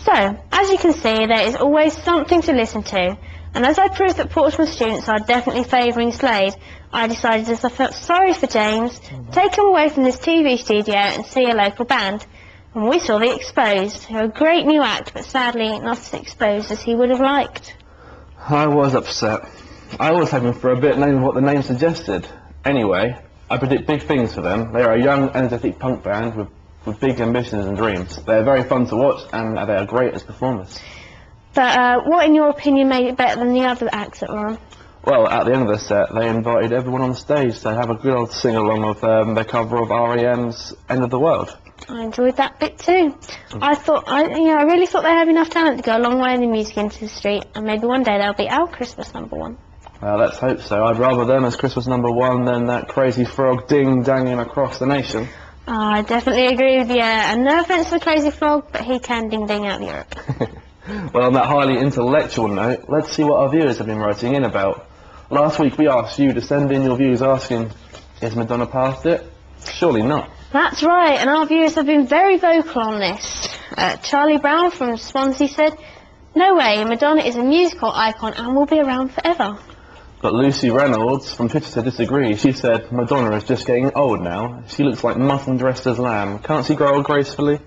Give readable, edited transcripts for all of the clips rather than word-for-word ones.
So, as you can see, there is always something to listen to, and as I proved that Portsmouth students are definitely favouring Slade, I decided, as I felt sorry for James, take him away from this TV studio and see a local band. And we saw The Exposed, who are a great new act, but sadly not as exposed as he would have liked. I was upset. I was hoping for a bit name of what the name suggested. Anyway, I predict big things for them. They are a young, energetic punk band with big ambitions and dreams. They are very fun to watch, and they are great as performers. But what, in your opinion, made it better than the other acts that were on? Well, at the end of the set, they invited everyone on stage to have a good old sing-along of their cover of R.E.M.'s End of the World. I enjoyed that bit too. I really thought they had enough talent to go a long way in the music industry, and maybe one day they'll be our Christmas #1. Well, let's hope so. I'd rather them as Christmas #1 than that crazy frog ding-danging across the nation. I definitely agree with you, and no offence to the crazy frog, but he can ding-ding out Europe. Well, on that highly intellectual note, let's see what our viewers have been writing in about. Last week we asked you to send in your views asking, is Madonna past it? Surely not. That's right, and our viewers have been very vocal on this. Charlie Brown from Swansea said, "No way, Madonna is a musical icon and will be around forever." But Lucy Reynolds from Twitter to disagree. She said, Madonna is just getting old now. She looks like mutton dressed as lamb. Can't she grow old gracefully?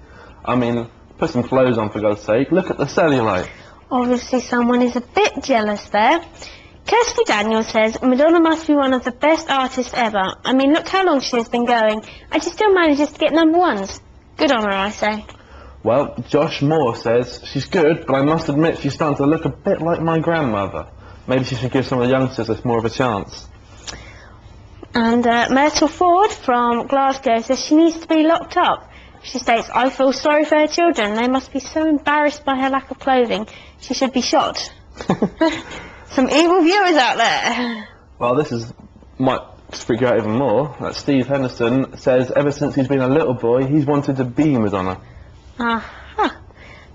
I mean, put some clothes on for God's sake. Look at the cellulite. Obviously someone is a bit jealous there. Kirsty Daniels says, Madonna must be one of the best artists ever. I mean, look how long she has been going, and she still manages to get #1s. Good on her, I say. Well, Josh Moore says, she's good, but I must admit she's starting to look a bit like my grandmother. Maybe she should give some of the youngsters more of a chance. And Myrtle Ford from Glasgow says she needs to be locked up. She states, I feel sorry for her children. They must be so embarrassed by her lack of clothing. She should be shot. Some evil viewers out there. Well, might freak you out even more. That Steve Henderson says ever since he's been a little boy, he's wanted to be Madonna.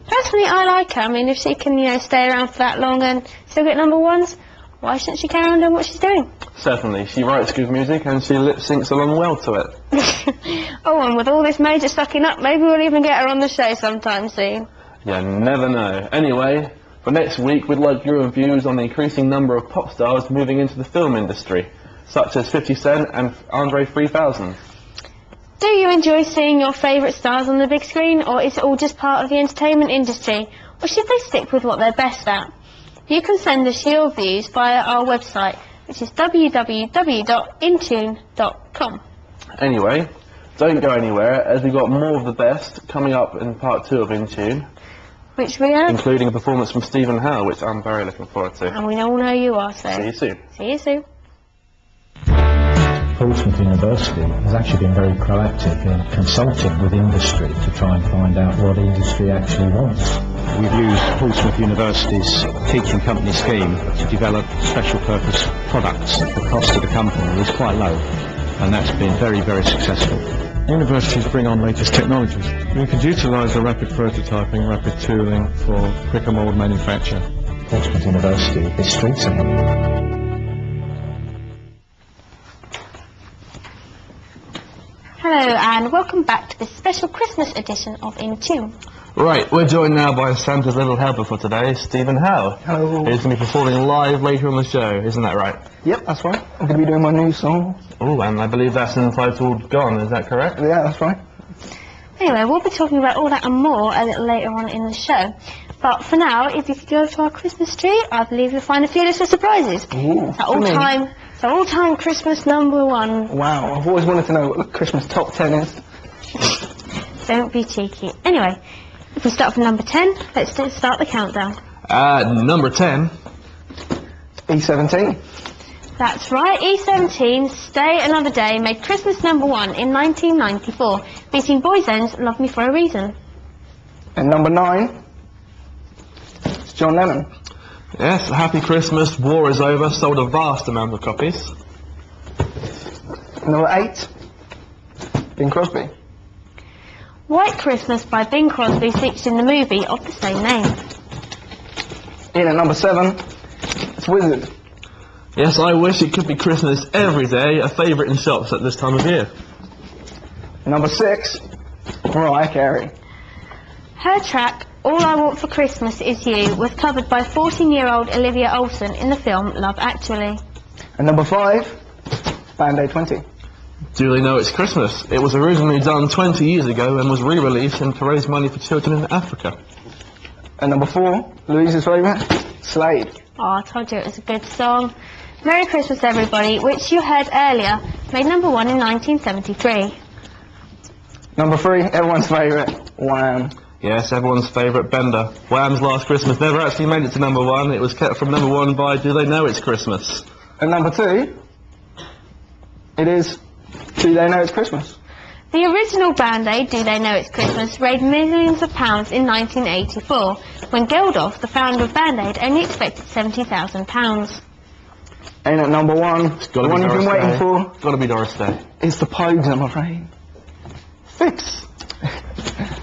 Personally, I like her. I mean, if she can, stay around for that long and still get #1s, why shouldn't she carry on doing what she's doing? Certainly. She writes good music and she lip-syncs along well to it. Oh, and with all this major sucking up, maybe we'll even get her on the show sometime soon. You never know. Anyway, for next week, we'd like your views on the increasing number of pop stars moving into the film industry, such as 50 Cent and Andre 3000. Do you enjoy seeing your favourite stars on the big screen, or is it all just part of the entertainment industry, or should they stick with what they're best at? You can send us your views via our website, which is www.intune.com. Anyway, don't go anywhere, as we've got more of the best coming up in part 2 of Intune. Which we have. Including a performance from Stephen Howe, which I'm very looking forward to. And we all know you are, so. See you soon. See you soon. Portsmouth University has actually been very proactive in consulting with industry to try and find out what industry actually wants. We've used Portsmouth University's teaching company scheme to develop special purpose products. The cost of the company is quite low, and that's been very, very successful. Universities bring on latest technologies. We could utilise the rapid prototyping, rapid tooling for quicker mould manufacture. Portsmouth University is strengthening. Hello and welcome back to this special Christmas edition of Intune. Right, we're joined now by Santa's little helper for today, Stephen Howe. Hello. He's going to be performing live later on the show, isn't that right? Yep, that's right. I'm going to be doing my new song. Oh, and I believe that's entitled Gone, is that correct? Yeah, that's right. Anyway, we'll be talking about all that and more a little later on in the show. But for now, if you could go to our Christmas tree, I believe you'll find a few little surprises. Ooh, it's our all-time Christmas #1. Wow, I've always wanted to know what the Christmas top 10 is. Don't be cheeky. Anyway, if we start from number 10, let's start the countdown. Number 10. E17. That's right, E17, Stay Another Day, made Christmas #1 in 1994, beating Boys End's Love Me For A Reason. And number 9, it's John Lennon. Yes, Happy Christmas, War Is Over, sold a vast amount of copies. Number 8, Bing Crosby. White Christmas by Bing Crosby featured in the movie of the same name. In at number 7, it's Wizard. Yes, I wish it could be Christmas every day, a favourite in shops at this time of year. Number 6, Mariah Carey. Her track, All I Want for Christmas Is You was covered by 14-year-old Olivia Olson in the film Love Actually. And number 5, Band-Aid 20. Do they know it's Christmas? It was originally done 20 years ago and was re-released to raise money for children in Africa. And number 4, Louise's favourite, Slade. Oh, I told you it was a good song. Merry Christmas Everybody, which you heard earlier, made number 1 in 1973. Number 3, everyone's favourite, Wham. Yes, everyone's favourite Bender. Wham's Last Christmas never actually made it to number 1. It was kept from number 1 by Do They Know It's Christmas. And number 2, it is Do They Know It's Christmas. The original Band-Aid, Do They Know It's Christmas, raised millions of pounds in 1984, when Geldof, the founder of Band-Aid, only expected £70,000. And at number 1, the one you've been waiting for, It's got to be Doris Day. is the Pogues, I'm afraid. 6.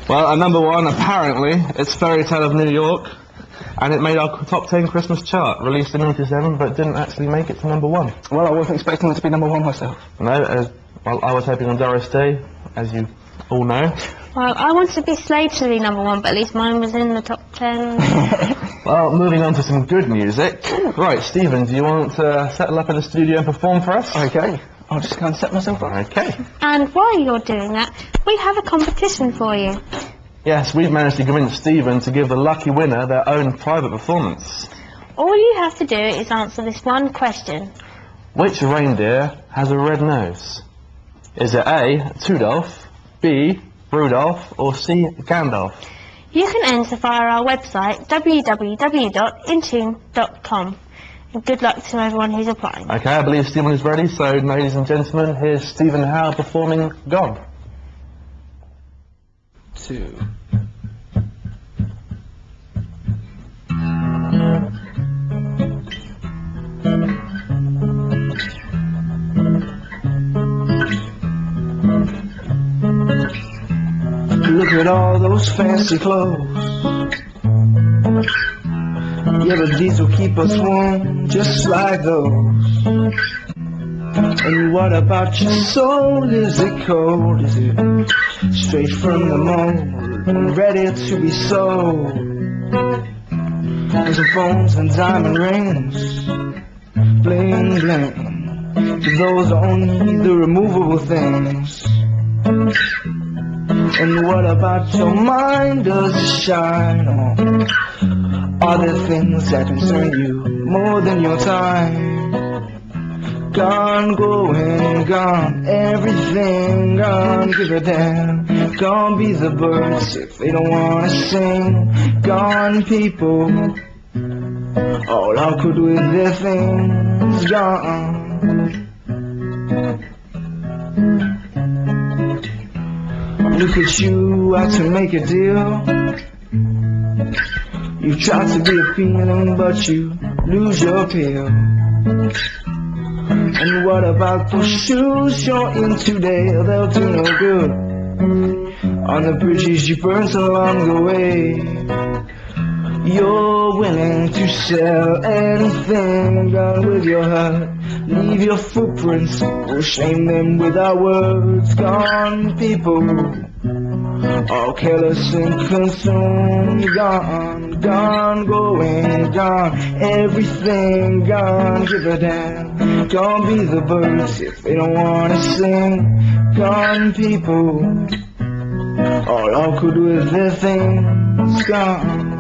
Well, at number 1, apparently, it's Fairy Tale of New York, and it made our top 10 Christmas chart, released in 1997, but didn't actually make it to number 1. Well, I wasn't expecting it to be number 1 myself. No, well, I was hoping on Doris Day, as you all know. Well, I wanted to be Slade to be number 1, but at least mine was in the top 10. Well, moving on to some good music. Right, Stephen, do you want to settle up in the studio and perform for us? Okay, I'll just go and set myself up. Okay. And while you're doing that, we have a competition for you. Yes, we've managed to convince Stephen to give the lucky winner their own private performance. All you have to do is answer this one question. Which reindeer has a red nose? Is it A, Tudolf, B, Rudolph, or C, Gandalf? You can enter via our website, www.intune.com. And good luck to everyone who's applying. Okay, I believe Stephen is ready, so ladies and gentlemen, here's Stephen Howe performing Gone. 2. Look at all those fancy clothes. Yeah, but these will keep us warm, just like those. And what about your soul? Is it cold? Is it straight from the mold and ready to be sold? And some phones and diamond rings, bling bling. Those are only the removable things. And what about your mind? Does it shine on? Are there things that concern you more than your time? Gone, going, gone, everything gone, give a damn. Gone be the birds if they don't wanna sing. Gone people, all awkward with their things. Gone. Look at you, out to make a deal. You try to be appealing, but you lose your appeal. And what about those shoes you're in today? They'll do no good on the bridges you burnt along the way. You're willing to sell anything, gone with your heart. Leave your footprints, we'll shame them with our words. Gone people, all careless and consumed. Gone, gone, going, gone, everything gone, give a damn. Gone be the birds if they don't wanna sing. Gone people, all awkward with their things. Gone.